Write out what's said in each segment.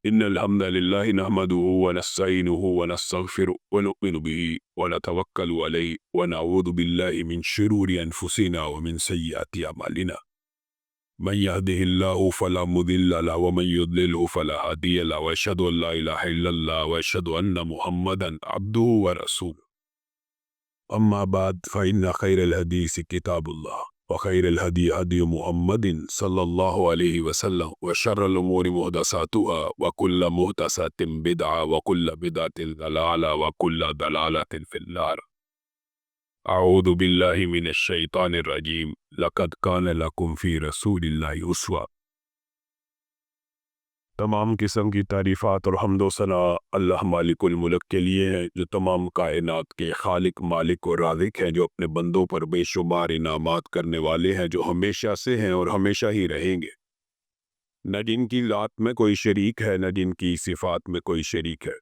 إن الحمد لله نحمده ونستعينه ونستغفره ونؤمن به ونتوكل عليه ونعوذ بالله من شرور أنفسنا ومن سيئات أعمالنا. من يهده الله فلا مضل له ومن يضلله فلا هادي له وأشهد أن لا إله إلا الله وأشهد أن محمدا عبده ورسوله. أما بعد فإن خير الحديث كتاب الله وخير الهدي هدي محمد صلى الله عليه وسلم وشر الأمور محدثاتها وكل محدثة بدعة وكل بدعة ضلالة وكل ضلالة في النار. أعوذ بالله من الشيطان الرجيم. لقد كان لكم في رسول الله أسوة. تمام قسم کی تعریفات اور حمد و ثنا اللہ مالک الملک کے لیے ہیں، جو تمام کائنات کے خالق، مالک اور رازق ہیں، جو اپنے بندوں پر بے شمار انعامات کرنے والے ہیں، جو ہمیشہ سے ہیں اور ہمیشہ ہی رہیں گے۔ نہ جن کی ذات میں کوئی شریک ہے، نہ جن کی صفات میں کوئی شریک ہے۔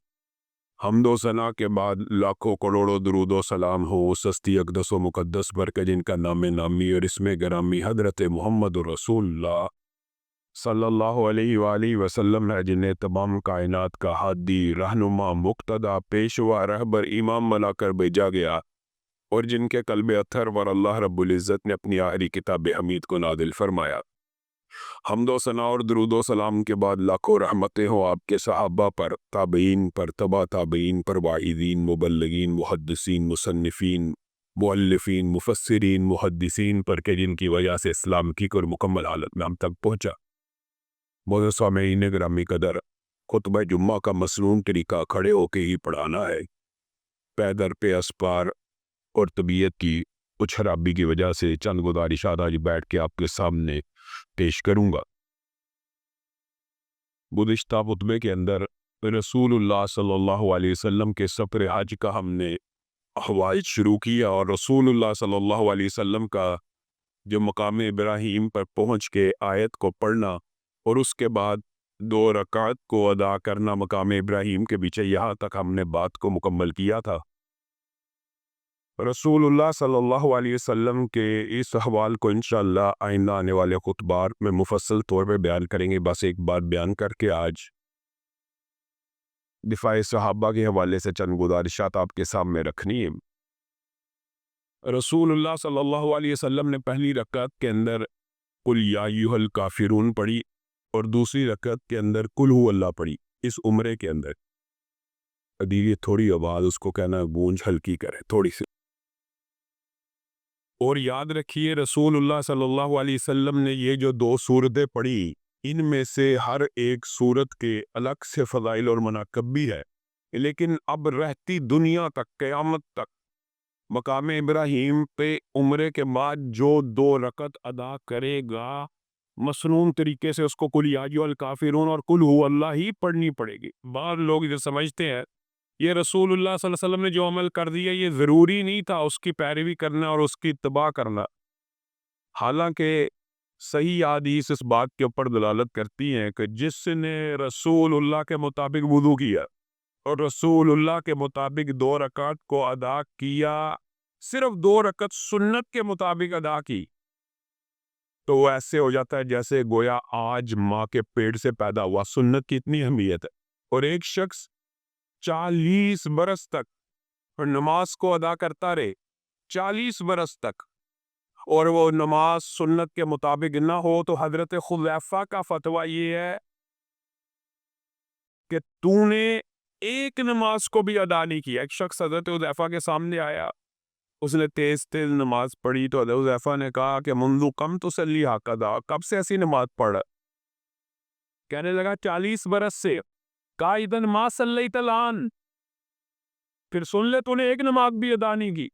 حمد و ثنا کے بعد لاکھوں کروڑوں درود و سلام ہو اس ہستی اقدس و مقدس پر کہ جن کا نام نامی اور اسم گرامی حضرت محمد رسول اللہ صلی اللہ علیہ وآلہ وسلم ہے، جنہیں تمام کائنات کا ہادی، رہنما، مقتدی، پیشوا، رہبر، امام بنا کر بھیجا گیا، اور جن کے قلب اطہر پر اللہ رب العزت نے اپنی آخری کتاب حمید کو نازل فرمایا۔ حمد و ثنا اور درود و سلام کے بعد لاکھوں رحمتیں ہوں آپ کے صحابہ پر، تابعین پر، تبع تابعین پر، واعظین، مبلغین، محدثین، مصنفین، مؤلفین، مفسرین، محدثین پر کہ جن کی وجہ سے اسلام کی اور مکمل حالت میں ہم تک پہنچا۔ معزز سامعین گرامی قدر، خطبہ جمعہ کا مسنون طریقہ کھڑے ہو کے ہی پڑھانا ہے۔ پیدر پہ اسپار اور طبیعت کی کچھ خرابی کی وجہ سے چند گزارشات آج بیٹھ کے آپ کے سامنے پیش کروں گا۔ گزشتہ خطبے کے اندر رسول اللہ صلی اللہ علیہ وسلم کے سفر حج کا ہم نے احوال شروع کیا، اور رسول اللہ صلی اللہ علیہ وسلم کا جو مقام ابراہیم پر پہنچ کے آیت کو پڑھنا اور اس کے بعد 2 رکعت کو ادا کرنا مقام ابراہیم کے پیچھے، یہاں تک ہم نے بات کو مکمل کیا تھا۔ رسول اللہ صلی اللہ علیہ وسلم کے اس احوال کو انشاءاللہ آئندہ آنے والے خطبات میں مفصل طور پہ بیان کریں گے۔ بس ایک بات بیان کر کے آج دفاع صحابہ کے حوالے سے چند گزارشات آپ کے سامنے رکھنی ہے۔ رسول اللہ صلی اللہ علیہ وسلم نے پہلی رکعت کے اندر قل یا ایھا الکافرون پڑھی، اور دوسری رکعت کے اندر قل ھو اللہ پڑھی۔ اس عمرے کے اندر ادیری تھوڑی آواز اس کو کہنا گونج ہلکی کرے تھوڑی سی۔ اور یاد رکھیے رسول اللہ صلی اللہ علیہ وسلم نے یہ جو 2 سورتیں پڑھی، ان میں سے ہر ایک سورت کے الگ سے فضائل اور مناقب بھی ہے، لیکن اب رہتی دنیا تک، قیامت تک، مقام ابراہیم پہ عمرے کے بعد جو 2 رکعت ادا کرے گا، مسنون طریقے سے اس کو قل یا ایھا الکافرون اور قل ھو اللہ ہی پڑھنی پڑے گی۔ بعض لوگ جو سمجھتے ہیں یہ رسول اللہ صلی اللہ علیہ وسلم نے جو عمل کر دیا یہ ضروری نہیں تھا اس کی پیروی کرنا اور اس کی اتباع کرنا، حالانکہ صحیح حدیث اس بات کے اوپر دلالت کرتی ہیں کہ جس نے رسول اللہ کے مطابق وضو کیا اور رسول اللہ کے مطابق 2 رکعت کو ادا کیا، صرف 2 رکعت سنت کے مطابق ادا کی، تو وہ ایسے ہو جاتا ہے جیسے گویا آج ماں کے پیٹ سے پیدا ہوا۔ سنت کی اتنی اہمیت ہے۔ اور ایک شخص 40 برس تک نماز کو ادا کرتا رہے، 40 برس تک، اور وہ نماز سنت کے مطابق نہ ہو، تو حضرت حذیفہ کا فتویٰ یہ ہے کہ تو نے ایک نماز کو بھی ادا نہیں کیا۔ ایک شخص حضرت حذیفہ کے سامنے آیا، اس نے تیز تیز نماز پڑھی، تو حضرت حذیفہ نے کہا کہ منذ کم تصلی ھکذا، کب سے ایسی نماز پڑھ؟ کہنے لگا 40 برس سے۔ کہا اذن ما صلیت الآن، پھر سن لے تو نے ایک نماز بھی ادا نہیں کی،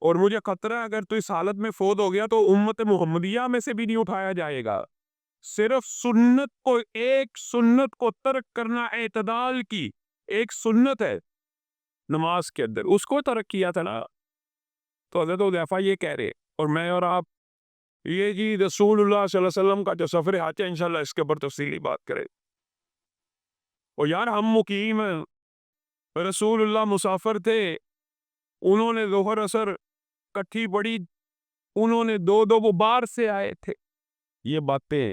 اور مجھے خطرہ ہے اگر تو اس حالت میں فوت ہو گیا تو امت محمدیہ میں سے بھی نہیں اٹھایا جائے گا۔ صرف سنت کو، ایک سنت کو ترک کرنا اعتدال کی ایک سنت ہے نماز کے اندر، اس کو ترک کیا تھا نا۔ تو حضرت حذیفہ یہ کہہ رہے، اور میں اور آپ یہ جی رسول اللہ صلی اللہ علیہ وسلم کا جو سفر حج ہے انشاءاللہ اس کے اوپر تفصیلی بات کرے۔ اور یار ہم مقیم ہیں، رسول اللہ مسافر تھے، انہوں نے ظہر اثر کٹھی پڑھی، انہوں نے 2 وہ باہر سے آئے تھے۔ یہ باتیں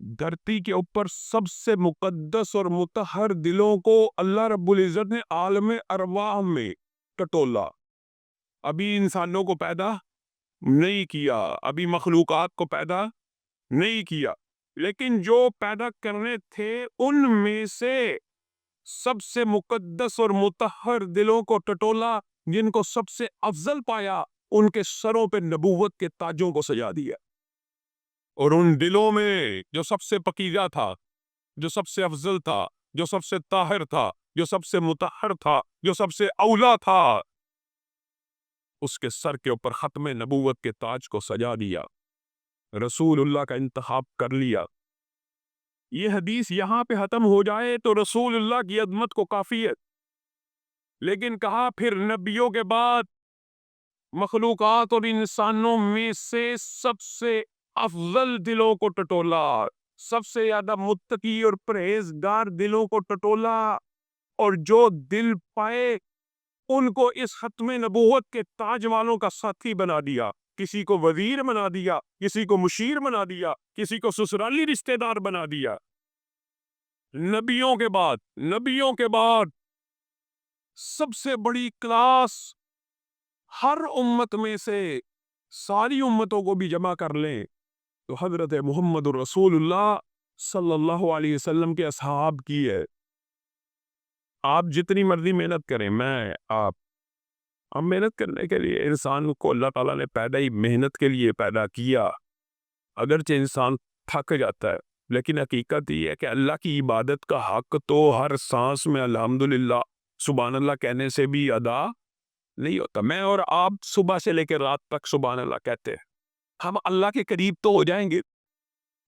دھرتی کے اوپر سب سے مقدس اور مطہر دلوں کو اللہ رب العزت نے عالم ارواح میں ٹٹولا. ابھی انسانوں کو پیدا نہیں کیا، ابھی مخلوقات کو پیدا نہیں کیا، لیکن جو پیدا کرنے تھے ان میں سے سب سے مقدس اور مطہر دلوں کو ٹٹولا، جن کو سب سے افضل پایا، ان کے سروں پہ نبوت کے تاجوں کو سجا دیا. اور ان دلوں میں جو سب سے پکیزہ تھا، جو سب سے افضل تھا، جو سب سے طاہر تھا، جو سب سے مطہر تھا، جو سب سے اولا تھا، اس کے سر کے اوپر ختم نبوت کے تاج کو سجا دیا، رسول اللہ کا انتخاب کر لیا. یہ حدیث یہاں پہ ختم ہو جائے تو رسول اللہ کی عظمت کو کافی ہے، لیکن کہا پھر نبیوں کے بعد مخلوقات اور انسانوں میں سے سب سے افضل دلوں کو ٹٹولا، سب سے زیادہ متقی اور پرہیزگار دلوں کو ٹٹولا، اور جو دل پائے ان کو اس ختم نبوت کے تاج والوں کا ساتھی بنا دیا. کسی کو وزیر بنا دیا، کسی کو مشیر بنا دیا، کسی کو سسرالی رشتہ دار بنا دیا. نبیوں کے بعد سب سے بڑی کلاس، ہر امت میں سے ساری امتوں کو بھی جمع کر لیں تو حضرت محمد رسول اللہ صلی اللہ علیہ وسلم کے اصحاب کی ہے. آپ جتنی مرضی محنت کریں، آپ ہم محنت کرنے کے لیے، انسان کو اللہ تعالیٰ نے پیدا ہی محنت کے لیے پیدا کیا. اگرچہ انسان تھک جاتا ہے، لیکن حقیقت یہ ہے کہ اللہ کی عبادت کا حق تو ہر سانس میں الحمدللہ سبحان اللہ کہنے سے بھی ادا نہیں ہوتا. میں اور آپ صبح سے لے کے رات تک سبحان اللہ کہتے ہیں، ہم اللہ کے قریب تو ہو جائیں گے،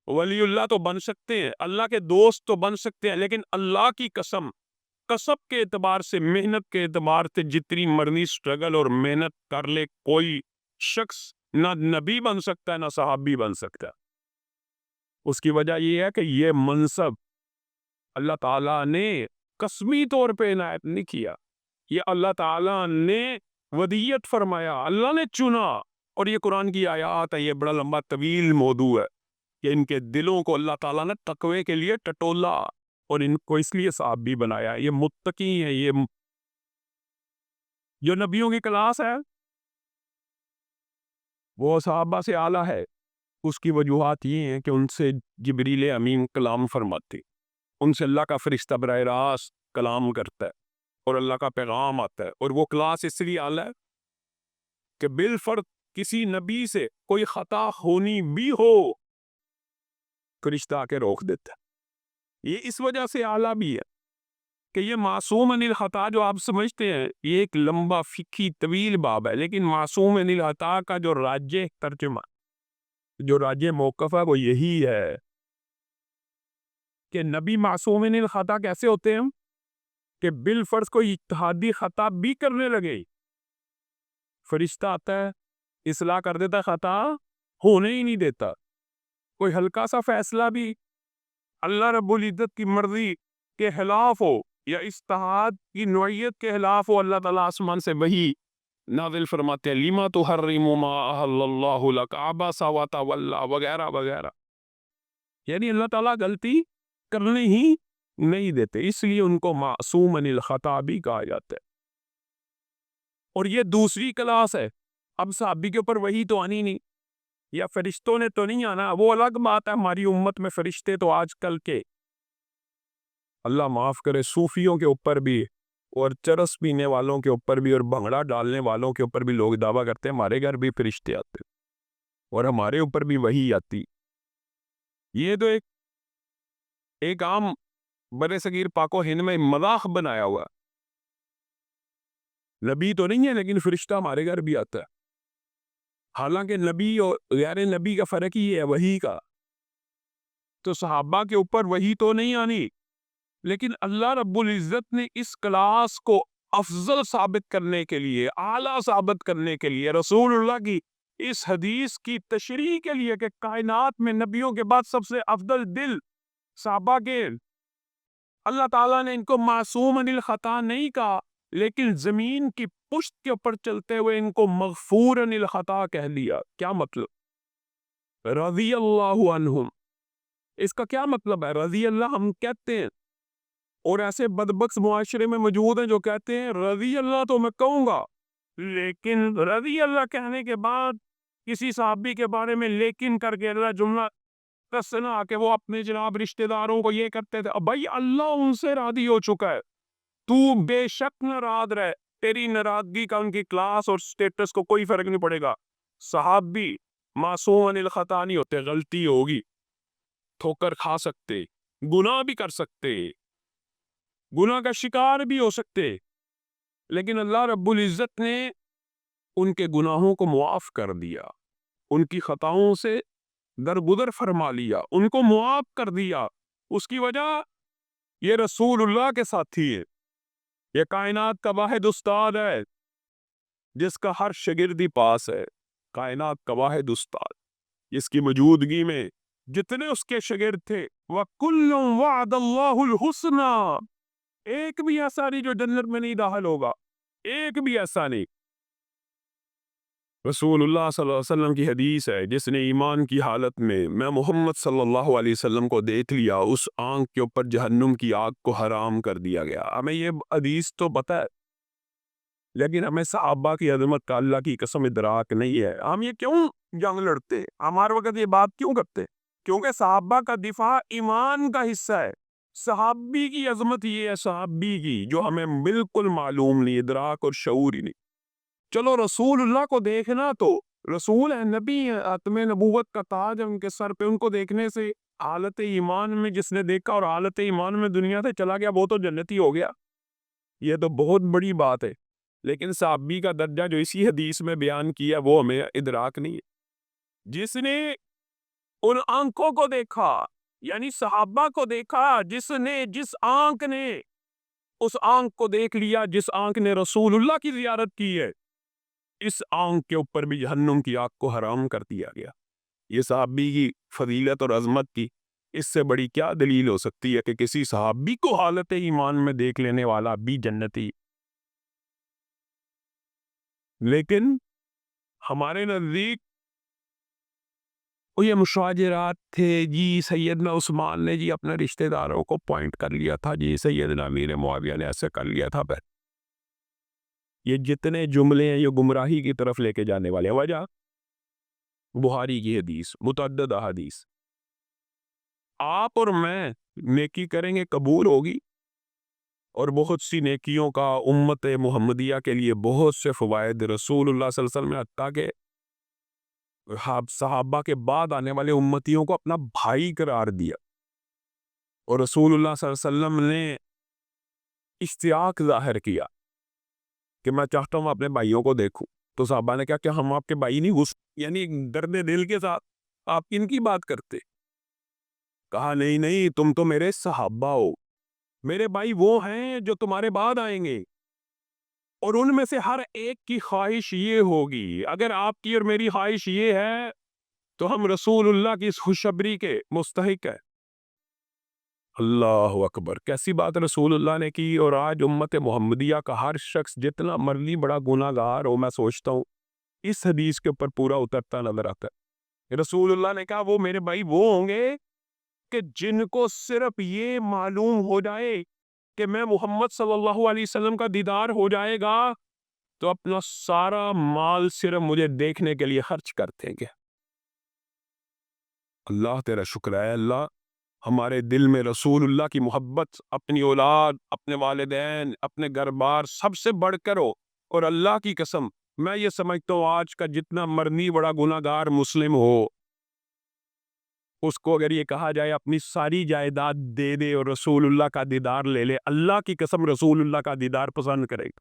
ولی اللہ تو بن سکتے ہیں، اللہ کے دوست تو بن سکتے ہیں، لیکن اللہ کی قسم، کسب کے اعتبار سے، محنت کے اعتبار سے جتنی مرضی سٹرگل اور محنت کر لے، کوئی شخص نہ نبی بن سکتا ہے نہ صحابی بن سکتا ہے. اس کی وجہ یہ ہے کہ یہ منصب اللہ تعالیٰ نے قسمی طور پہ عنایت نہیں کیا، یہ اللہ تعالیٰ نے ودیت فرمایا، اللہ نے چنا. اور یہ قرآن کی آیات ہے، یہ بڑا لمبا طویل موضوع ہے کہ ان کے دلوں کو اللہ تعالیٰ نے تقوی کے لیے ٹٹولا اور ان کو اس لیے صحابی بنایا. یہ متقی ہیں، یہ جو نبیوں کی کلاس ہے وہ صحابہ سے اعلیٰ ہے. اس کی وجوہات یہ ہیں کہ ان سے جبریل امین کلام فرماتے، ان سے اللہ کا فرشتہ براہ راست کلام کرتا ہے اور اللہ کا پیغام آتا ہے. اور وہ کلاس اس لیے اعلیٰ ہے کہ بالفرض کسی نبی سے کوئی خطا ہونی بھی ہو، فرشتہ آ کے روک دیتا ہے. یہ اس وجہ سے اعلیٰ بھی ہے کہ یہ معصوم عن الخطا جو آپ سمجھتے ہیں، یہ ایک لمبا فقہی طویل باب ہے، لیکن معصوم عن الخطا کا جو راجح ترجمہ، جو راجح موقف ہے، وہ یہی ہے کہ نبی معصوم عن الخطا کیسے ہوتے ہیں کہ بالفرض کوئی اجتہادی خطا بھی کرنے لگے، فرشتہ آتا ہے، اصلاح کر دیتا، خطا ہونے ہی نہیں دیتا. کوئی ہلکا سا فیصلہ بھی اللہ رب العزت کی مرضی کے خلاف ہو یا اجتہاد کی نوعیت کے خلاف ہو، اللہ تعالیٰ آسمان سے وحی نازل فرماتے ہیں، لما تحرم ما احل اللہ لک عبس وتولی وغیرہ وغیرہ. یعنی اللہ تعالیٰ غلطی کرنے ہی نہیں دیتے، اس لیے ان کو معصوم عن الخطا بھی کہا جاتا ہے. اور یہ دوسری کلاس ہے. اب صحابی کے اوپر وہی تو آنی نہیں، یا فرشتوں نے تو نہیں آنا، وہ الگ بات ہے. ہماری امت میں فرشتے تو آج کل کے، اللہ معاف کرے، صوفیوں کے اوپر بھی اور چرس پینے والوں کے اوپر بھی اور بھنگڑا ڈالنے والوں کے اوپر بھی لوگ دعویٰ کرتے ہیں ہمارے گھر بھی فرشتے آتے اور ہمارے اوپر بھی وہی آتی. یہ تو ایک عام برے صغیر پاک و ہند میں مذاق بنایا ہوا، نبی تو نہیں ہے لیکن فرشتہ ہمارے گھر بھی آتا ہے. حالانکہ نبی اور غیر نبی کا فرق ہی ہے وحی کا. تو صحابہ کے اوپر وحی تو نہیں آنی، لیکن اللہ رب العزت نے اس کلاس کو افضل ثابت کرنے کے لیے، اعلیٰ ثابت کرنے کے لیے، رسول اللہ کی اس حدیث کی تشریح کے لیے کہ کائنات میں نبیوں کے بعد سب سے افضل دل صحابہ کے، اللہ تعالیٰ نے ان کو معصوم عن الخطا نہیں کہا، لیکن زمین کی پشت کے اوپر چلتے ہوئے ان کو مغفور عن الخطا کہہ دیا. کیا مطلب؟ رضی اللہ عنہم، اس کا کیا مطلب ہے؟ رضی اللہ ہم کہتے ہیں، اور ایسے بدبخت معاشرے میں موجود ہیں جو کہتے ہیں رضی اللہ تو میں کہوں گا، لیکن رضی اللہ کہنے کے بعد کسی صحابی کے بارے میں لیکن کر کے اللہ جملہ کسنا کہ وہ اپنے جناب رشتہ داروں کو یہ کرتے تھے. اب بھائی اللہ ان سے راضی ہو چکا ہے، تو بے شک ناراض رہے، تیری ناراضگی کا ان کی کلاس اور سٹیٹس کو کوئی فرق نہیں پڑے گا. صحابی معصوم عن الخطا نہیں ہوتے، غلطی ہوگی، ٹھوکر کھا سکتے، گناہ بھی کر سکتے، گناہ کا شکار بھی ہو سکتے، لیکن اللہ رب العزت نے ان کے گناہوں کو معاف کر دیا، ان کی خطاؤں سے درگزر فرما لیا، ان کو معاف کر دیا. اس کی وجہ یہ رسول اللہ کے ساتھی ہے، یہ کائنات کا واحد استاد ہے جس کا ہر شاگردی پاس ہے. کائنات کا واحد استاد جس کی موجودگی میں جتنے اس کے شاگرد تھے وَكُلٌّ وَعَدَ اللَّهُ الْحُسْنَى، ایک بھی ایسا نہیں جو جنت میں نہیں داخل ہوگا، ایک بھی ایسا نہیں. رسول اللہ صلی اللہ علیہ وسلم کی حدیث ہے، جس نے ایمان کی حالت میں محمد صلی اللہ علیہ وسلم کو دیکھ لیا، اس آنکھ کے اوپر جہنم کی آگ کو حرام کر دیا گیا. ہمیں یہ حدیث تو پتہ ہے، لیکن ہمیں صحابہ کی عظمت کا اللہ کی قسم ادراک نہیں ہے. ہم یہ کیوں جنگ لڑتے، ہمارے وقت یہ بات کیوں کرتے؟ کیونکہ صحابہ کا دفاع ایمان کا حصہ ہے. صحابی کی عظمت یہ ہے، صحابی کی، جو ہمیں بالکل معلوم نہیں، ادراک اور شعور ہی نہیں. چلو رسول اللہ کو دیکھنا تو رسول ہے، نبی ہے، ختم نبوت کا تاج ہے ان کے سر پہ، ان کو دیکھنے سے حالت ایمان میں جس نے دیکھا اور حالت ایمان میں دنیا سے چلا گیا وہ تو جنتی ہو گیا. یہ تو بہت بڑی بات ہے، لیکن صحابی کا درجہ جو اسی حدیث میں بیان کیا وہ ہمیں ادراک نہیں ہے. جس نے ان آنکھوں کو دیکھا، یعنی صحابہ کو دیکھا، جس آنکھ نے اس آنکھ کو دیکھ لیا، جس آنکھ نے رسول اللہ کی زیارت کی ہے، اس آنکھ کے اوپر بھی جہنم کی آگ کو حرام کر دیا گیا. یہ صحابی کی فضیلت اور عظمت کی اس سے بڑی کیا دلیل ہو سکتی ہے کہ کسی صحابی کو حالت ایمان میں دیکھ لینے والا بھی جنتی. لیکن ہمارے نزدیک وہ یہ مشاجرات تھے، جی سیدنا عثمان نے جی اپنے رشتہ داروں کو پوائنٹ کر لیا تھا، جی سیدنا امیر معاویہ نے ایسے کر لیا تھا. پھر یہ جتنے جملے ہیں یہ گمراہی کی طرف لے کے جانے والے ہیں. وجہ بخاری کی حدیث، متعدد احادیث. آپ اور میں نیکی کریں گے قبول ہوگی، اور بہت سی نیکیوں کا امت محمدیہ کے لیے بہت سے فوائد رسول اللہ صلی اللہ علیہ وسلم نے عطا کہ صحابہ کے بعد آنے والے امتیوں کو اپنا بھائی قرار دیا. اور رسول اللہ صلی اللہ علیہ وسلم نے اشتیاق ظاہر کیا کہ میں چاہتا ہوں اپنے بھائیوں کو دیکھوں. تو صحابہ نے کہا کہ ہم آپ کے بھائی نہیں، یعنی درد دل کے ساتھ آپ کن کی بات کرتے؟ کہا نہیں نہیں، تم تو میرے صحابہ ہو، میرے بھائی وہ ہیں جو تمہارے بعد آئیں گے، اور ان میں سے ہر ایک کی خواہش یہ ہوگی، اگر آپ کی اور میری خواہش یہ ہے تو ہم رسول اللہ کی اس خوشخبری کے مستحق ہیں. اللہ اکبر، کیسی بات رسول اللہ نے کی. اور آج امت محمدیہ کا ہر شخص جتنا مرضی بڑا گناہ گار ہو، میں سوچتا ہوں اس حدیث کے اوپر پورا اترتا نظر آتا ہے. رسول اللہ نے کہا وہ میرے بھائی وہ ہوں گے کہ جن کو صرف یہ معلوم ہو جائے کہ میں محمد صلی اللہ علیہ وسلم کا دیدار ہو جائے گا تو اپنا سارا مال صرف مجھے دیکھنے کے لیے خرچ کر دیں گے. اللہ تیرا شکر ہے، اللہ ہمارے دل میں رسول اللہ کی محبت اپنی اولاد، اپنے والدین، اپنے گھر بار سب سے بڑھ کر ہو. اور اللہ کی قسم میں یہ سمجھتا ہوں آج کا جتنا مرنی بڑا گناہ گار مسلم ہو، اس کو اگر یہ کہا جائے اپنی ساری جائیداد دے دے اور رسول اللہ کا دیدار لے لے، اللہ کی قسم رسول اللہ کا دیدار پسند کرے گا.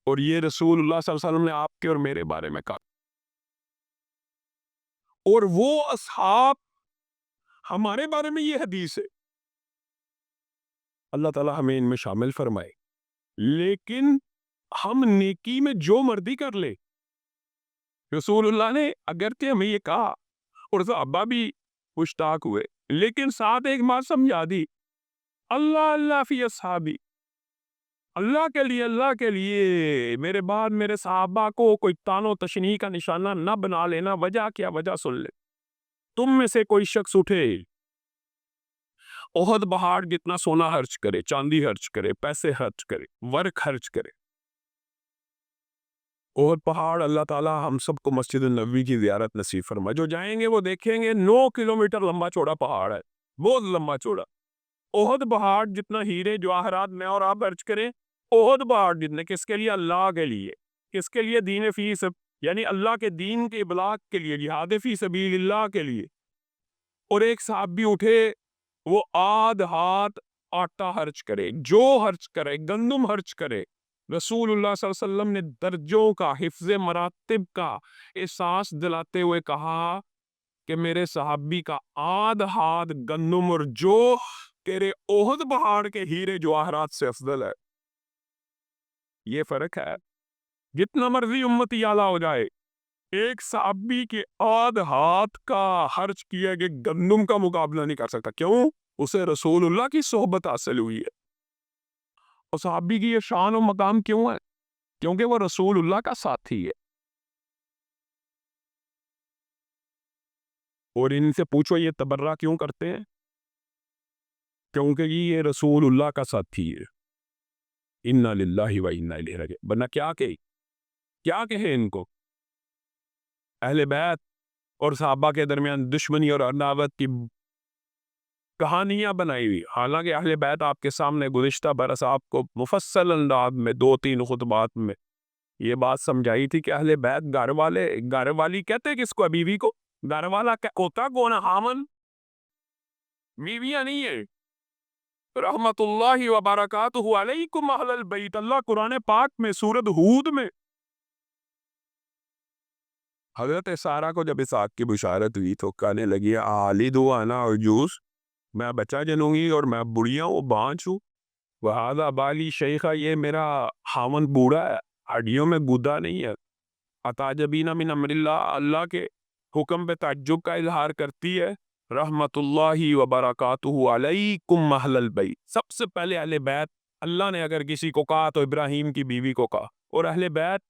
اور یہ رسول اللہ صلی اللہ علیہ وسلم نے آپ کے اور میرے بارے میں کہا. اور وہ اصحاب، ہمارے بارے میں یہ حدیث ہے، اللہ تعالی ہمیں ان میں شامل فرمائے. لیکن ہم نیکی میں جو مرضی کر لے، رسول اللہ نے اگرچہ ہمیں یہ کہا اور صحابہ بھی مشتاق ہوئے، لیکن ساتھ ایک بات سمجھا دی، اللہ اللہ فی اصحابی، اللہ کے لیے میرے بعد میرے صحابہ کو کوئی تان و تشنیع کا نشانہ نہ بنا لینا. وجہ کیا؟ وجہ سن لے. تم میں سے کوئی شخص اٹھے احد پہاڑ جتنا سونا خرچ کرے، چاندی خرچ کرے، پیسے خرچ کرے، ورق خرچ کرے، احد پہاڑ اللہ تعالیٰ ہم سب کو مسجد النبوی کی زیارت نصیب فرمائے، جو جائیں گے وہ دیکھیں گے 9 کلومیٹر لمبا چوڑا پہاڑ ہے، بہت لمبا چوڑا۔ احد پہاڑ جتنا ہیرے جواہرات میں اور آپ خرچ کریں، احد پہاڑ جتنے، کس کے لیے؟ اللہ کے لیے، کس کے لیے؟ دین فی سب یعنی اللہ کے دین کے ابلاغ کے لیے، جہاد فی سبیل اللہ کے لیے۔ اور ایک صحابی اٹھے، وہ آدھ ہاتھ آٹا خرچ کرے، جو خرچ کرے، گندم خرچ کرے۔ رسول اللہ صلی اللہ علیہ وسلم نے درجوں کا، حفظ مراتب کا احساس دلاتے ہوئے کہا کہ میرے صحابی کا آدھ ہاتھ گندم اور جو تیرے احد پہاڑ کے ہیرے جواہرات سے افضل ہے۔ یہ فرق ہے، جتنا مرضی امتی اعلیٰ ہو جائے، ایک صحابی کے آدھ ہاتھ کا خرچ کیا کہ گندم کا مقابلہ نہیں کر سکتا۔ کیوں؟ اسے رسول اللہ کی صحبت حاصل ہوئی ہے۔ اور صحابی کی یہ شان و مقام کیوں ہے؟ کیونکہ وہ رسول اللہ کا ساتھی ہے۔ اور ان سے پوچھو یہ تبرہ کیوں کرتے ہیں؟ کیونکہ یہ رسول اللہ کا ساتھی ہے۔ انا للہ و انا الیہ راجعون۔ ورنہ کیا کہے ان کو؟ اہل بیت اور صحابہ کے درمیان دشمنی اور عداوت کی کہانیاں بنائی ہوئی، حالانکہ اہل بیت آپ کے سامنے گزشتہ برس آپ کو مفصل انداز میں 2-3 خطبات میں یہ بات سمجھائی تھی کہ اہل بیت گھر والی کہتے کس کو؟ بیوی کو۔ گھر والا ہوتا کون ہے؟ خامن، بیویاں نہیں ہے۔ رحمت اللہ وبرکاتہ علیکم اہل البیت، اللہ قرآن پاک میں سورۃ ہود میں حضرت سارہ کو جب اسحاق کی بشارت ہوئی تو کہنے لگی آلدو انا عجوز، میں بچہ جنوں گی اور میں بڑھیا ہوں، بانچ ہوں۔ وہذا بالی شیخہ، یہ میرا خاوند بوڑھا ہے، ہڈیوں میں گودا نہیں ہے۔ اتعجبین من امر اللہ، اللہ کے حکم پہ تعجب کا اظہار کرتی ہے۔ رحمت اللہ وبرکاتہ علیکم اہل البیت، سب سے پہلے اہل بیت اللہ نے اگر کسی کو کہا تو ابراہیم کی بیوی کو کہا۔ اور اہل بیت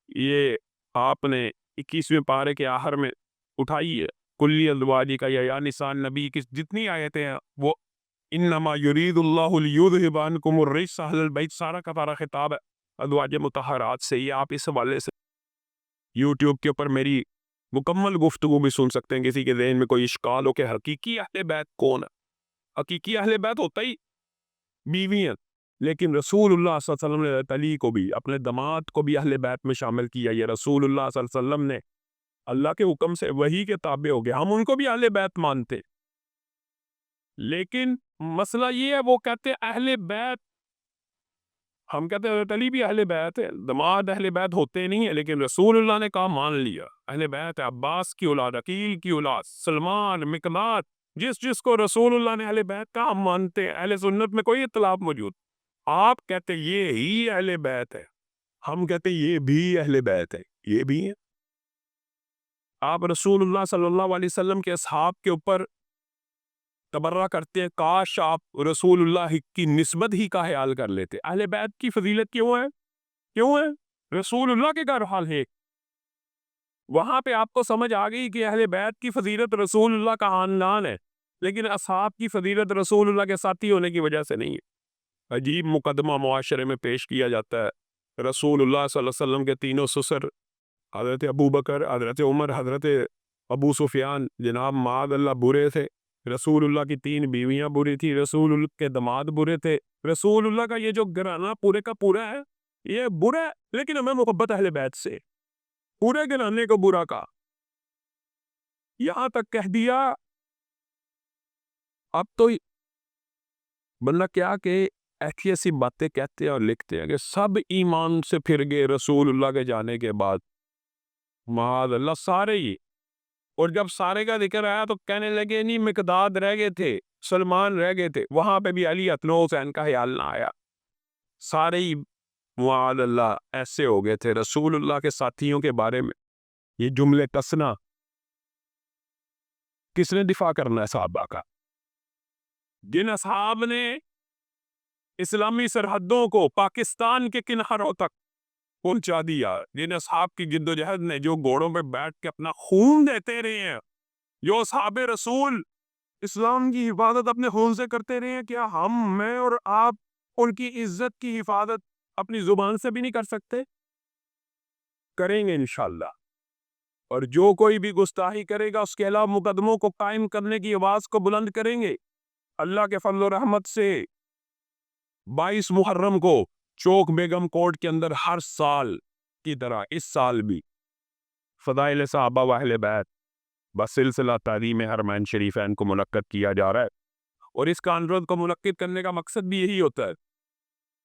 یہ آپ نے 21ویں پارے کے آخر میں اٹھائی ہے، کلی ازواجی کا یا نساء نبی کی جتنی آیتیں ہیں وہ انما یرید اللہ لیذھب عنکم الرجس اہل البیت، سارا کا سارا خطاب ہے ازواج مطہرات سے۔ یہ آپ اس حوالے سے یوٹیوب کے اوپر میری مکمل گفتگو بھی سن سکتے ہیں، کسی کے ذہن میں کوئی اشکال ہو کہ حقیقی اہل بیت کون ہے۔ حقیقی اہل بیت ہوتا ہی بیوی ہیں، لیکن رسول اللہ صلی اللہ علیہ وسلم نے حضرت علی کو بھی، اپنے داماد کو بھی اہل بیت میں شامل کیا۔ یہ رسول اللہ صلی اللہ علیہ وسلم نے اللہ کے حکم سے وحی کے تابع ہو گئے، ہم ان کو بھی اہل بیت مانتے۔ لیکن مسئلہ یہ ہے، وہ کہتے ہیں اہل بیت، ہم کہتے ہیں حضرت علی بھی اہل بیت ہے، داماد اہل بیت ہوتے نہیں ہیں، لیکن رسول اللہ نے کہا مان لیا اہل بیت ہے، عباس کی اولاد، عقیل کی اولاد، سلمان، مقداد، جس کو رسول اللہ نے اہل بیت کہا ہم مانتے ہیں۔ اہل سنت میں کوئی اختلاف موجود؟ آپ کہتے یہ ہی اہل بیت ہے، ہم کہتے یہ بھی اہل بیت ہے، یہ بھی ہیں۔ آپ رسول اللہ صلی اللہ علیہ وسلم کے اصحاب کے اوپر تبرہ کرتے ہیں، کاش آپ رسول اللہ کی نسبت ہی کا خیال کر لیتے۔ اہل بیت کی فضیلت کیوں ہے؟ رسول اللہ کے گھر حال ہے، وہاں پہ آپ کو سمجھ آ گئی کہ اہل بیت کی فضیلت رسول اللہ کا خاندان ہے، لیکن اصحاب کی فضیلت رسول اللہ کے ساتھی ہونے کی وجہ سے نہیں ہے۔ عجیب مقدمہ معاشرے میں پیش کیا جاتا ہے، رسول اللہ صلی اللہ علیہ وسلم کے تینوں سسر، حضرت ابو بکر، حضرت عمر، حضرت ابو سفیان، جناب معاذ اللہ برے تھے، رسول اللہ کی 3 بیویاں بری تھی، رسول اللہ کے داماد برے تھے، رسول اللہ کا یہ جو گھرانہ پورے کا پورا ہے یہ برا ہے، لیکن ہمیں محبت اہل بیت سے، پورے گھرانے کو برا کہا، یہاں تک کہہ دیا اب تو بندہ کیا کہ ایسی ایسی باتیں کہتے ہیں اور لکھتے ہیں کہ سب ایمان سے پھر گئے رسول اللہ کے جانے کے بعد، معاذ اللہ سارے ہی۔ اور جب سارے کا ذکر آیا تو کہنے لگے نہیں مقداد رہ گئے تھے، سلمان رہ گئے تھے، وہاں پہ بھی علی حسن حسین کا خیال نہ آیا، سارے ہی معاذ اللہ ایسے ہو گئے تھے۔ رسول اللہ کے ساتھیوں کے بارے میں یہ جملے کسنا، کس نے دفاع کرنا ہے صحابہ کا؟ جن اصحاب نے اسلامی سرحدوں کو پاکستان کے کناروں تک پہنچا دیا، جن اصحاب کی جد و جہد نے، جو گھوڑوں پہ بیٹھ کے اپنا خون دیتے رہے ہیں جو اصحاب رسول اسلام کی حفاظت اپنے خون سے کرتے رہے ہیں، کیا میں اور آپ ان کی عزت کی حفاظت اپنی زبان سے بھی نہیں کر سکتے؟ کریں گے انشاءاللہ۔ اور جو کوئی بھی گستاخی کرے گا اس کے علاوہ مقدموں کو قائم کرنے کی آواز کو بلند کریں گے۔ اللہ کے فضل و رحمت سے 22 محرم کو چوک بیگم کوٹ کے اندر ہر سال کی طرح اس سال بھی فضائل صحابہ و اہل بیت بسلسلہ تعظیم حرمین شریفین کو منعقد کیا جا رہا ہے، اور اس کانفرنس کو منعقد کرنے کا مقصد بھی یہی ہوتا ہے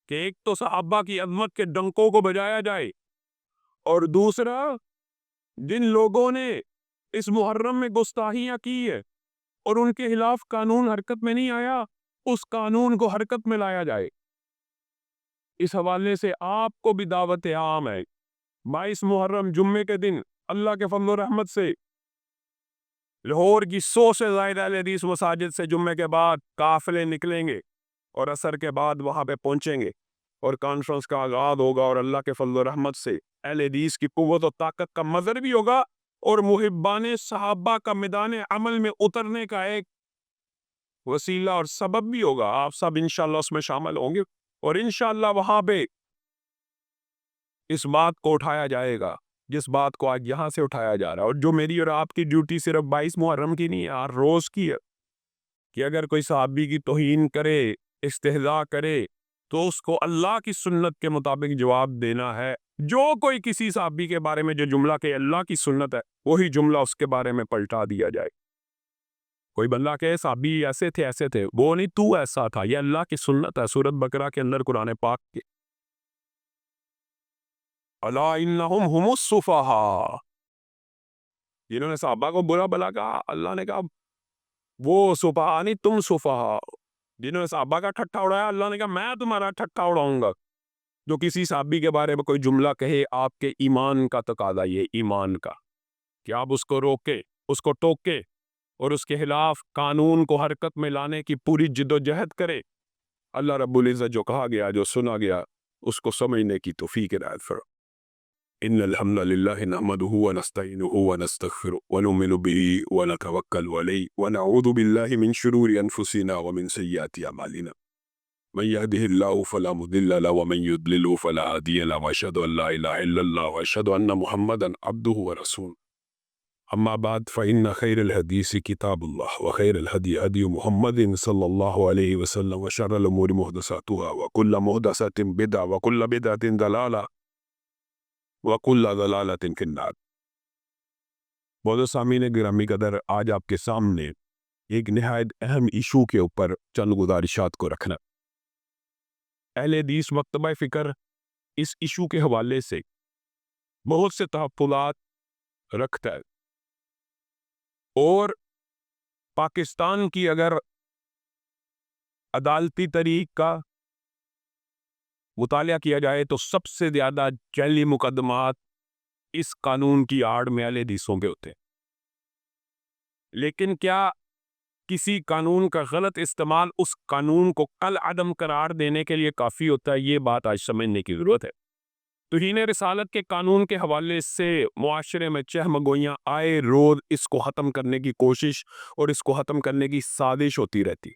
کہ ایک تو صحابہ کی عظمت کے ڈنکوں کو بجایا جائے، اور دوسرا جن لوگوں نے اس محرم میں گستاخیاں کی ہے اور ان کے خلاف قانون حرکت میں نہیں آیا، اس قانون کو حرکت میں لایا جائے۔ اس حوالے سے آپ کو بھی دعوت عام ہے۔ 22 محرم جمعے کے دن اللہ کے فضل و رحمت سے لاہور کی 100 سے زائد اہل حدیث مساجد سے جمعے کے بعد قافلے نکلیں گے اور عصر کے بعد وہاں پہ پہنچیں گے، اور کانفرنس کا آغاز ہوگا، اور اللہ کے فضل و رحمت سے اہل حدیث کی قوت و طاقت کا مظہر بھی ہوگا، اور محبان صحابہ کا میدان عمل میں اترنے کا ایک وسیلہ اور سبب بھی ہوگا۔ آپ سب انشاءاللہ اس میں شامل ہوں گے، اور انشاءاللہ وہاں پہ اس بات کو اٹھایا جائے گا جس بات کو آج یہاں سے اٹھایا جا رہا ہے، اور جو میری اور آپ کی ڈیوٹی صرف 22 محرم کی نہیں ہے، ہر روز کی ہے، کہ اگر کوئی صحابی کی توہین کرے، استہزاء کرے، تو اس کو اللہ کی سنت کے مطابق جواب دینا ہے۔ جو کوئی کسی صحابی کے بارے میں جو جملہ کہ اللہ کی سنت ہے، وہی جملہ اس کے بارے میں پلٹا دیا جائے۔ کوئی بندہ کہ صحابی ایسے تھے، وہ نہیں، تو ایسا تھا، یہ اللہ کی سنت ہے۔ سورۃ بقرہ کے اندر قرآن پاک کے الا انہم ہم الصفہاء، جنہوں نے صحابہ کو برا بلا کہا، اللہ نے کہا وہ صفہاء نہیں، تم صفہاء۔ جنہوں نے صحابہ کا ٹھٹھا اڑایا، اللہ نے کہا میں تمہارا ٹھٹھا اڑاؤں گا۔ جو کسی صحابی کے بارے میں کوئی جملہ کہے، آپ کے ایمان کا تقاضا، یہ ایمان کا، کہ آپ اس کو روکے، اس کو ٹوکے، اور اس کے خلاف قانون کو حرکت میں لانے کی پوری جد و جہد کرے۔ اللہ رب العزت جو کہا گیا، جو سنا گیا، اس کو سمجھنے کی توفیق عنایت فرمائے۔ ان الحمد للہ نحمده ونستعینه ونستغفره ونؤمن به ونتوکل علیہ ونعوذ باللہ من شرور انفسنا ومن سیئات اعمالنا، من يهده الله فلا مضل له ومن يضلل فلا هادي له، واشهد ان لا اله الا الله واشهد ان محمدا عبده ورسوله، اما بعد فان خیر الحدیث کتاب اللہ وخیر الهدی هدی محمد صلی اللہ علیہ وسلم، وشر الامور محدثاتها وكل محدثۃ بدعۃ وكل بدعۃ ضلالہ وَقُلَّ ضَلَالَةٍ فِي النَّارِ۔ بہت سامعین گرامی قدر، آج آپ کے سامنے ایک نہایت اہم ایشو کے اوپر چند گزارشات کو رکھنا۔ اہل حدیث مکتبہ فکر اس ایشو کے حوالے سے بہت سے تحفظات رکھتا ہے، اور پاکستان کی اگر عدالتی طریق کا مطالعہ کیا جائے تو سب سے زیادہ جعلی مقدمات اس قانون کی آڑ میں اہل حدیثوں کے ہوتے ہیں۔ لیکن کیا کسی قانون کا غلط استعمال اس قانون کو کل عدم قرار دینے کے لیے کافی ہوتا ہے؟ یہ بات آج سمجھنے کی ضرورت ہے۔ توہین رسالت کے قانون کے حوالے سے معاشرے میں چہمگوئیاں آئے روز اس کو ختم کرنے کی کوشش اور اس کو ختم کرنے کی سازش ہوتی رہتی۔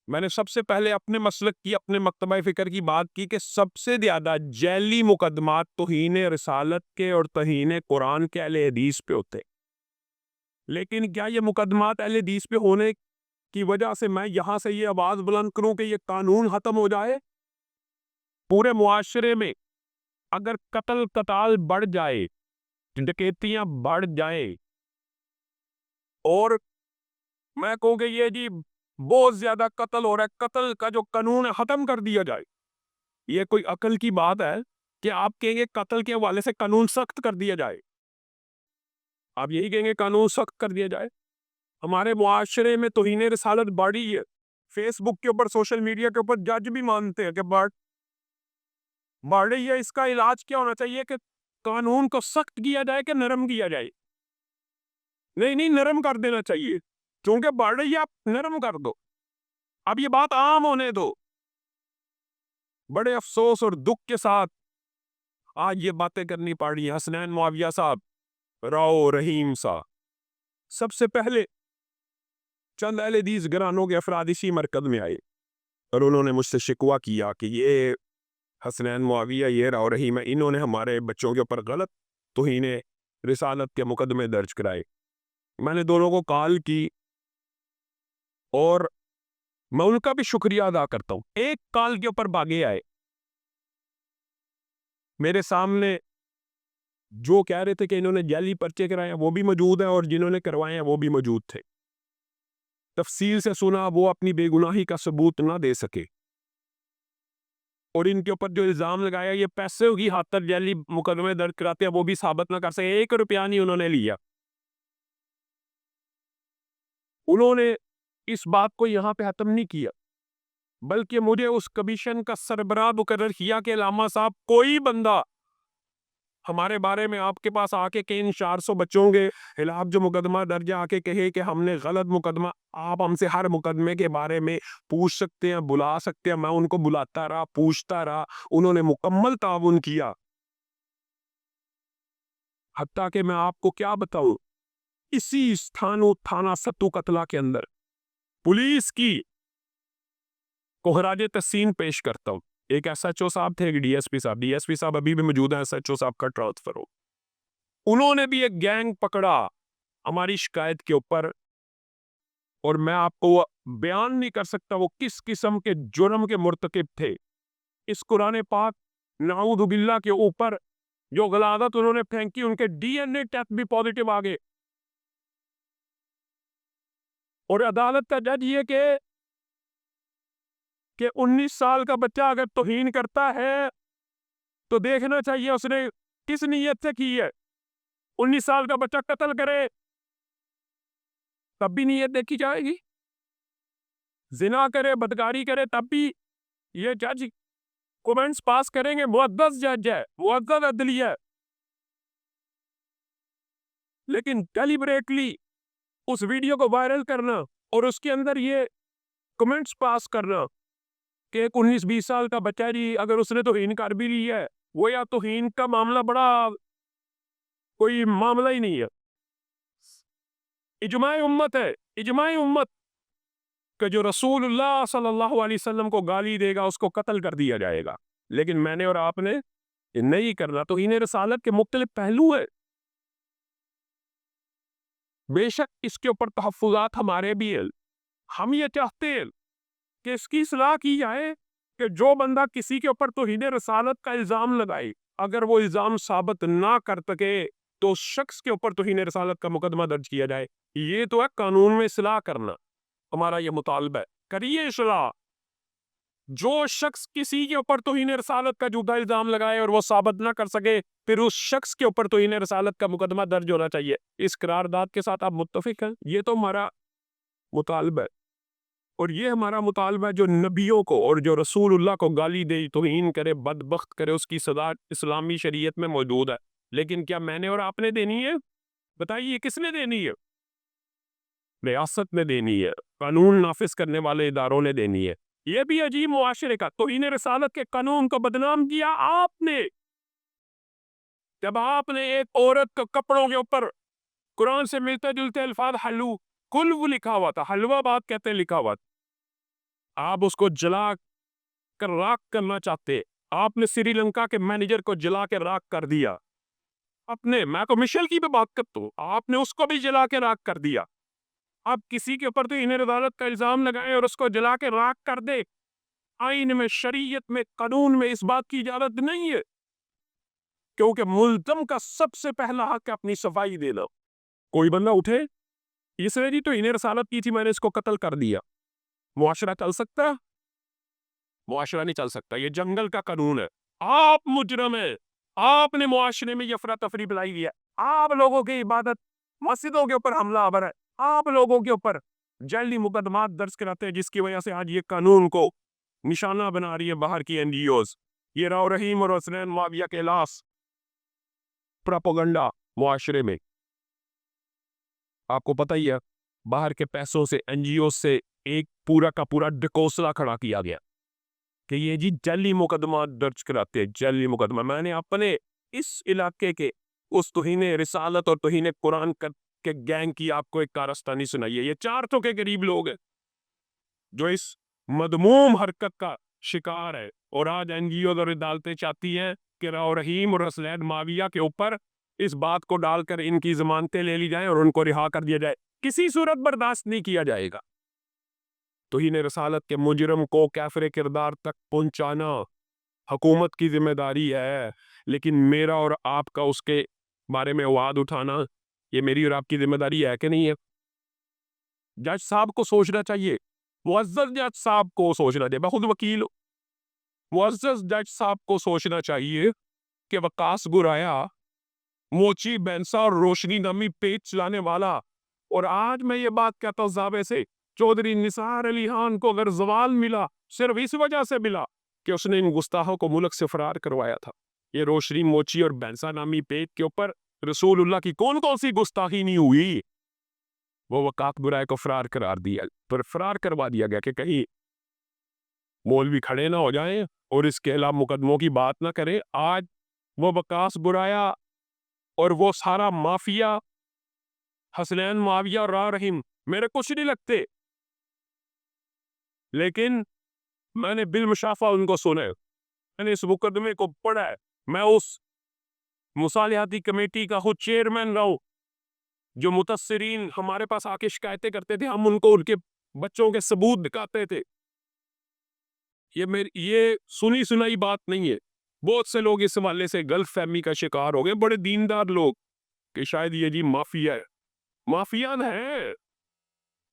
میں نے سب سے پہلے اپنے مسلک کی، اپنے مکتبہ فکر کی بات کی کہ سب سے زیادہ جعلی مقدمات توہین رسالت کے اور توہین قرآن کے اہل حدیث پہ ہوتے۔ لیکن کیا یہ مقدمات اہل حدیث پہ ہونے کی وجہ سے میں یہاں سے یہ آواز بلند کروں کہ یہ قانون ختم ہو جائے؟ پورے معاشرے میں اگر قتل قتال بڑھ جائے، ڈکیتیاں بڑھ جائیں، اور میں کہوں کہ یہ جی بہت زیادہ قتل ہو رہا ہے، قتل کا جو قانون ہے ختم کر دیا جائے، یہ کوئی عقل کی بات ہے کہ آپ کہیں گے قتل کے حوالے سے قانون سخت کر دیا جائے؟ آپ یہی کہیں گے قانون سخت کر دیا جائے؟ ہمارے معاشرے میں توہین رسالت بڑھی ہے، فیس بک کے اوپر، سوشل میڈیا کے اوپر جج بھی مانتے ہیں کہ بڑھ رہی ہے۔ اس کا علاج کیا ہونا چاہیے کہ قانون کو سخت کیا جائے کہ نرم کیا جائے؟ نہیں، نرم کر دینا چاہیے، کیونکہ بڑھ رہی ہے، آپ نرم کر دو، اب یہ بات عام ہونے دو۔ بڑے افسوس اور دکھ کے ساتھ آج یہ باتیں کرنی پڑ رہی ہیں۔ حسنین معاویہ صاحب، راؤ رحیم صاحب، سب سے پہلے چند اہل حدیث گرانوں کے افراد اسی مرکز میں آئے اور انہوں نے مجھ سے شکوہ کیا کہ یہ حسنین معاویہ یہ راؤ رحیم ہے، انہوں نے ہمارے بچوں کے اوپر غلط توہین رسالت کے مقدمے درج کرائے۔ میں نے دونوں کو کال کی اور میں ان کا بھی شکریہ ادا کرتا ہوں، ایک کال کے اوپر بھاگے آئے، میرے سامنے جو کہہ رہے تھے کہ انہوں نے جعلی پرچے کرائے ہیں وہ بھی موجود ہیں اور جنہوں نے کروائے ہیں وہ بھی موجود تھے۔ تفصیل سے سنا، وہ اپنی بے گناہی کا ثبوت نہ دے سکے اور ان کے اوپر جو الزام لگایا یہ پیسے کی خاطر جعلی مقدمے درج کراتے ہیں وہ بھی ثابت نہ کر سکے، 1 روپیہ نہیں انہوں نے لیا۔ انہوں نے اس بات کو یہاں پہ ختم نہیں کیا بلکہ مجھے اس کمیشن کا سربراہ مقرر کیا کہ علامہ صاحب کوئی بندہ ہمارے بارے میں آپ کے پاس آ کے کہ ان 400 بچوں کے خلاف جو مقدمہ درج آ کے کہے کہ ہم نے غلط مقدمہ، آپ ہم سے ہر مقدمے کے بارے میں پوچھ سکتے ہیں، بلا سکتے ہیں۔ میں ان کو بلاتا رہا، پوچھتا رہا، انہوں نے مکمل تعاون کیا۔ حتیٰ کہ میں آپ کو کیا بتاؤں، اسی تھانہ ستو قتلہ کے اندر پولیس کی کو خراج تحسین پیش کرتا ہوں۔ ایک ایس ایچ او صاحب تھے، ایک ڈی ایس پی صاحب ابھی بھی موجود ہیں، ایس ایچ او صاحب کا ٹرانسفر ہو، انہوں نے بھی ایک گینگ پکڑا ہماری شکایت کے اوپر، اور میں آپ کو بیان نہیں کر سکتا وہ کس قسم کے جرم کے مرتکب تھے۔ اس قرآن پاک نعوذ باللہ کے اوپر جو غلاظت انہوں نے پھینکی، ان کے ڈی این اے ٹیسٹ بھی پازیٹیو آ گئے، اور عدالت کا جج یہ کہ 19 سال کا بچہ اگر توہین کرتا ہے تو دیکھنا چاہیے اس نے کس نیت سے کی ہے۔ 19 سال کا بچہ قتل کرے تب بھی نیت دیکھی جائے گی، زنا کرے، بدکاری کرے تب بھی یہ جج کومنٹس پاس کریں گے۔ معزز جج ہے، معزز عدلیہ ہے، لیکن ڈیلیبریٹلی اس ویڈیو کو وائرل کرنا اور اس کے اندر یہ کمنٹس پاس کرنا کہ ایک 19-20 سال کا بچہ جی اگر اس نے توہین کر بھی لی ہے، وہ یا توہین کا معاملہ بڑا کوئی معاملہ ہی نہیں ہے، اجماع امت ہے، اجماع امت کہ جو رسول اللہ صلی اللہ علیہ وسلم کو گالی دے گا اس کو قتل کر دیا جائے گا، لیکن میں نے اور آپ نے نہیں کرنا۔ توہین رسالت کے مختلف پہلو ہے، بے شک اس کے اوپر تحفظات ہمارے بھی ہیں، ہم یہ چاہتے ہیں کہ اس کی اصلاح کی جائے کہ جو بندہ کسی کے اوپر توہین رسالت کا الزام لگائے، اگر وہ الزام ثابت نہ کر سکے تو اس شخص کے اوپر توہین رسالت کا مقدمہ درج کیا جائے۔ یہ تو ہے قانون میں اصلاح کرنا، ہمارا یہ مطالبہ ہے، کریے اصلاح۔ جو شخص کسی کے اوپر توہین رسالت کا جھوٹا الزام لگائے اور وہ ثابت نہ کر سکے، پھر اس شخص کے اوپر توہین رسالت کا مقدمہ درج ہونا چاہیے۔ اس قرارداد کے ساتھ آپ متفق ہیں؟ یہ تو ہمارا مطالبہ ہے، اور یہ ہمارا مطالبہ ہے جو نبیوں کو اور جو رسول اللہ کو گالی دے، توہین کرے، بدبخت کرے، اس کی سزا اسلامی شریعت میں موجود ہے، لیکن کیا میں نے اور آپ نے دینی ہے؟ بتائیے کس نے دینی ہے؟ ریاست نے دینی ہے، قانون نافذ کرنے والے اداروں نے دینی ہے۔ یہ بھی عجیب معاشرے کا، توہین رسالت کے قانون کو بدنام کیا آپ نے، جب آپ نے ایک عورت کے کپڑوں کے اوپر قرآن سے ملتے جلتے الفاظ حلو کلو لکھا ہوا تھا، حلوہ بات کہتے ہیں لکھا ہوا تھا، آپ اس کو جلا کر راکھ کرنا چاہتے، آپ نے سری لنکا کے مینیجر کو جلا کے راکھ کر دیا، میں تو مشل کی بھی بات کرتا ہوں، آپ نے اس کو بھی جلا کے راکھ کر دیا۔ آپ کسی کے اوپر تو انہیں عدالت کا الزام لگائیں اور اس کو جلا کے راکھ کر دے، آئین میں، شریعت میں، قانون میں اس بات کی اجازت نہیں ہے، کیونکہ ملزم کا سب سے پہلا حق ہے اپنی صفائی دینا۔ کوئی بندہ اٹھے، اس نے جی تو انہیں رسالت کی تھی، میں نے اس کو قتل کر دیا، معاشرہ چل سکتا ہے؟ معاشرہ نہیں چل سکتا، یہ جنگل کا قانون ہے۔ آپ مجرم ہیں، آپ نے معاشرے میں یہ افراتفری بلائی ہے، آپ لوگوں کی عبادت مسجدوں کے اوپر حملہ آور ہے، آپ لوگوں کے اوپر جعلی مقدمات درج کراتے ہیں، جس کی وجہ سے آج یہ قانون کو نشانہ بنا رہی ہے باہر کی این جی اوز۔ یہ راؤ رحیم اور حسنین معاویہ کے لاس پراپوگنڈا معاشرے میں، آپ کو پتہ ہی ہے باہر کے پیسوں سے این جی اوز سے ایک پورا کا پورا ڈکوسلا کھڑا کیا گیا کہ یہ جی جعلی مقدمات درج کراتے ہیں، جعلی مقدمہ۔ میں نے اپنے اس علاقے کے اس توہین رسالت اور توہین قرآن کے گینگ کی آپ کو ایک کارستانی سنائی ہے. یہ 400 کے قریب لوگ ہیں جو اس مذموم حرکت کا شکار ہے, اور آج این جی اوز اور عدالتیں چاہتی ہیں کہ راؤ رحیم اور حسنین معاویہ کے اوپر اس بات کو ڈال کر ان کی ضمانتیں لے لی جائیں اور ان کو رہا کر دیا جائے. کسی صورت برداشت نہیں کیا جائے گا. توہین رسالت کے مجرم کو کافر کردار تک پہنچانا حکومت کی ذمہ داری ہے, لیکن میرا اور آپ کا اس کے بارے میں آواز اٹھانا یہ میری اور آپ کی ذمہ داری ہے کہ نہیں ہے؟ جج صاحب کو سوچنا چاہیے, معزز جج صاحب کو سوچنا چاہیے, میں خود وکیل ہوں. معزز جج صاحب کو سوچنا چاہیے کہ وقاص گرایا, موچی بینسا اور روشنی نامی پیج چلانے والا, اور آج میں یہ بات کہتا ہوں زاوے سے, چودھری نثار علی خان کو اگر زوال ملا صرف اس وجہ سے ملا کہ اس نے ان گستاخوں کو ملک سے فرار کروایا تھا. یہ روشنی موچی اور بینسا نامی پیج کے اوپر رسول اللہ کی کون کون سی گستاخی نہیں ہوئی, وہ وقاص گرائے کو فرار قرار دیا, پر فرار کروا دیا گیا کہ کہیں مولوی کھڑے نہ ہو جائیں اور اس کے خلاف مقدموں کی بات نہ کریں. آج وہ وقاص گرایا اور وہ سارا مافیا حسنین معاویہ اور راؤ رحیم میرے کچھ نہیں لگتے, لیکن میں نے بالمشافہ ان کو سنا ہے, میں نے اس مقدمے کو پڑھا ہے, میں اس مصالحاتی کمیٹی کا خود چیئرمین رہا ہوں. جو متاثرین ہمارے پاس آ کے شکایتیں کرتے تھے, ہم ان کو ان کے بچوں کے ثبوت دکھاتے تھے. یہ سنی سنائی بات نہیں ہے. بہت سے لوگ اس حوالے سے غلط فہمی کا شکار ہو گئے, بڑے دیندار لوگ, کہ شاید یہ جی مافیا ہے. مافیان ہے,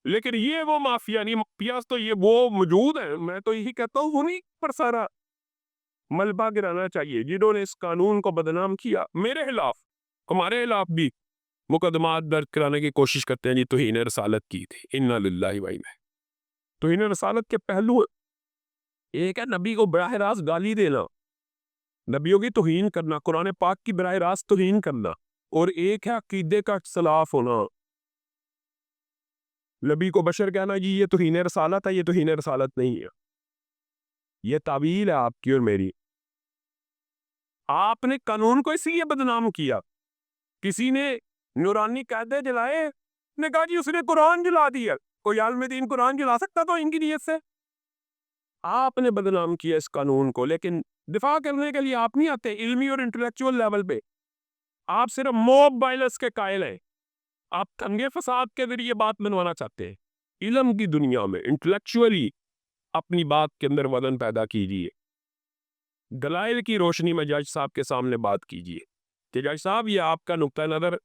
لیکن یہ وہ مافیا نہیں, مافیاز تو یہ وہ موجود ہیں. میں تو یہی کہتا ہوں انہیں پر سارا ملبہ گرانا چاہیے جنہوں نے اس قانون کو بدنام کیا. میرے خلاف, ہمارے خلاف بھی مقدمات درج کرانے کی کوشش کرتے ہیں جی توہین رسالت کی تھی. انا للہ و انا. توہین رسالت کے پہلو ایک ہے نبی کو براہ راست گالی دینا, نبیوں کی توہین کرنا, قرآن پاک کی براہ راست توہین کرنا, اور ایک ہے عقیدے کا اختلاف ہونا. نبی کو بشر کہنا جی یہ توہین رسالت ہے, یہ توہین رسالت نہیں ہے. یہ تعویل ہے آپ کی اور میری. آپ نے قانون کو اس لیے بدنام کیا, کسی نے نورانی قاعدے جلائے, نے کہا جی اس نے قرآن جلا دیا. کوئی عالم دین قرآن جلا سکتا تو ان کی نیت سے؟ آپ نے بدنام کیا اس قانون کو, لیکن دفاع کرنے کے لیے آپ نہیں آتے علمی اور انٹلیکچوئل لیول پہ. آپ صرف موب وائلنس کے قائل ہیں. آپ دنگے فساد کے ذریعے بات منوانا چاہتے ہیں. علم کی دنیا میں انٹلیکچولی اپنی بات کے اندر وزن پیدا کیجیے. دلائل کی روشنی میں جج صاحب کے سامنے بات کیجیے کہ جج صاحب یہ آپ کا نقطہ نظر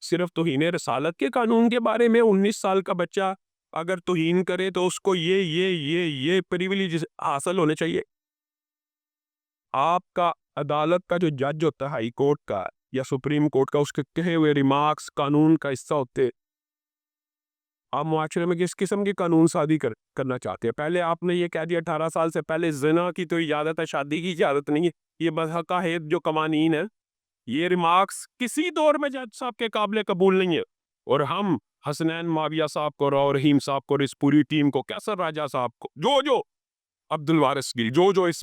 صرف توہین رسالت کے قانون کے بارے میں, 19 سال کا بچہ اگر توہین کرے تو اس کو یہ پریویلیج حاصل ہونے چاہیے. آپ کا عدالت کا جو جج ہوتا ہے ہائی کورٹ کا یا سپریم کورٹ کا, اس کے کہے ہوئے ریمارکس قانون کا حصہ ہوتے. آپ معاشرے میں کس قسم کی قانون سازی کرنا چاہتے ہیں؟ پہلے آپ نے یہ کہہ دیا 18 سال سے پہلے زنا کی تو اجازت ہے, شادی کی اجازت نہیں ہے. یہ مضحکہ حیض جو قوانین ہیں, یہ ریمارکس کسی دور میں جج صاحب کے قابل قبول نہیں ہے. اور ہم حسنین معاویہ صاحب کو, راؤ رحیم صاحب کو, اور اس پوری ٹیم کو, کیسر راجہ صاحب کو, جو عبدالوارث گیری, جو اس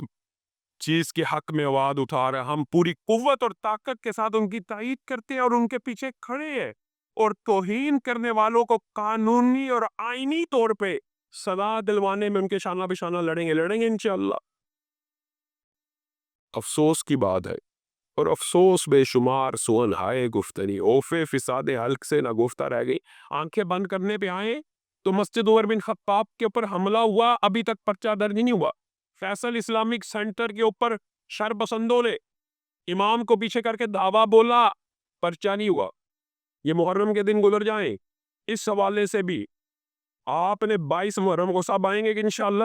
چیز کے حق میں آواز اٹھا رہے ہیں, ہم پوری قوت اور طاقت کے ساتھ ان کی تائید کرتے ہیں اور ان کے پیچھے کھڑے ہیں. اور توہین کرنے والوں کو قانونی اور آئینی طور پہ سزا دلوانے میں ان کے شانہ بشانہ لڑیں گے انشاءاللہ. افسوس کی بات ہے, اور افسوس بے شمار سون ہائے گفتنی, اوفے فساد حلق سے نہ گفتہ رہ گئی. آنکھیں بند کرنے پہ آئیں تو مسجد عمر بن خطاب کے اوپر حملہ ہوا, ابھی تک پرچہ درج نہیں ہوا. فیصل اسلامک سینٹر کے اوپر شر پسندوں نے امام کو پیچھے کر کے دعویٰ بولا, پرچہ نہیں ہوا. یہ محرم کے دن گزر جائیں, اس حوالے سے بھی آپ نے 22 محرم کو سب آئیں گے کہ انشاءاللہ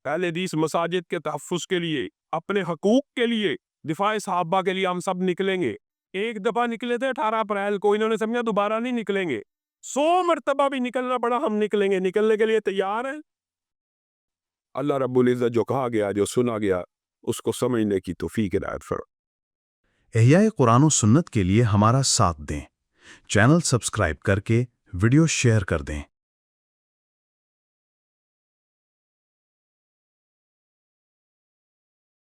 اہل حدیث مساجد کے تحفظ کے لیے, اپنے حقوق کے لیے, دفاع صحابہ کے لیے ہم سب نکلیں گے. ایک دفعہ نکلے تھے 18 اپریل کو, انہوں نے سمجھا دوبارہ نہیں نکلیں گے. 100 مرتبہ بھی نکلنا پڑا ہم نکلیں گے. نکلنے کے لیے تیار ہیں. اللہ رب العزت جو کہا گیا, جو سنا گیا, اس کو سمجھنے کی توفیق عنایت فرمائے. احیاء قرآن و سنت کے لیے ہمارا ساتھ دیں. چینل سبسکرائب کر کے ویڈیو شیئر کر دیں.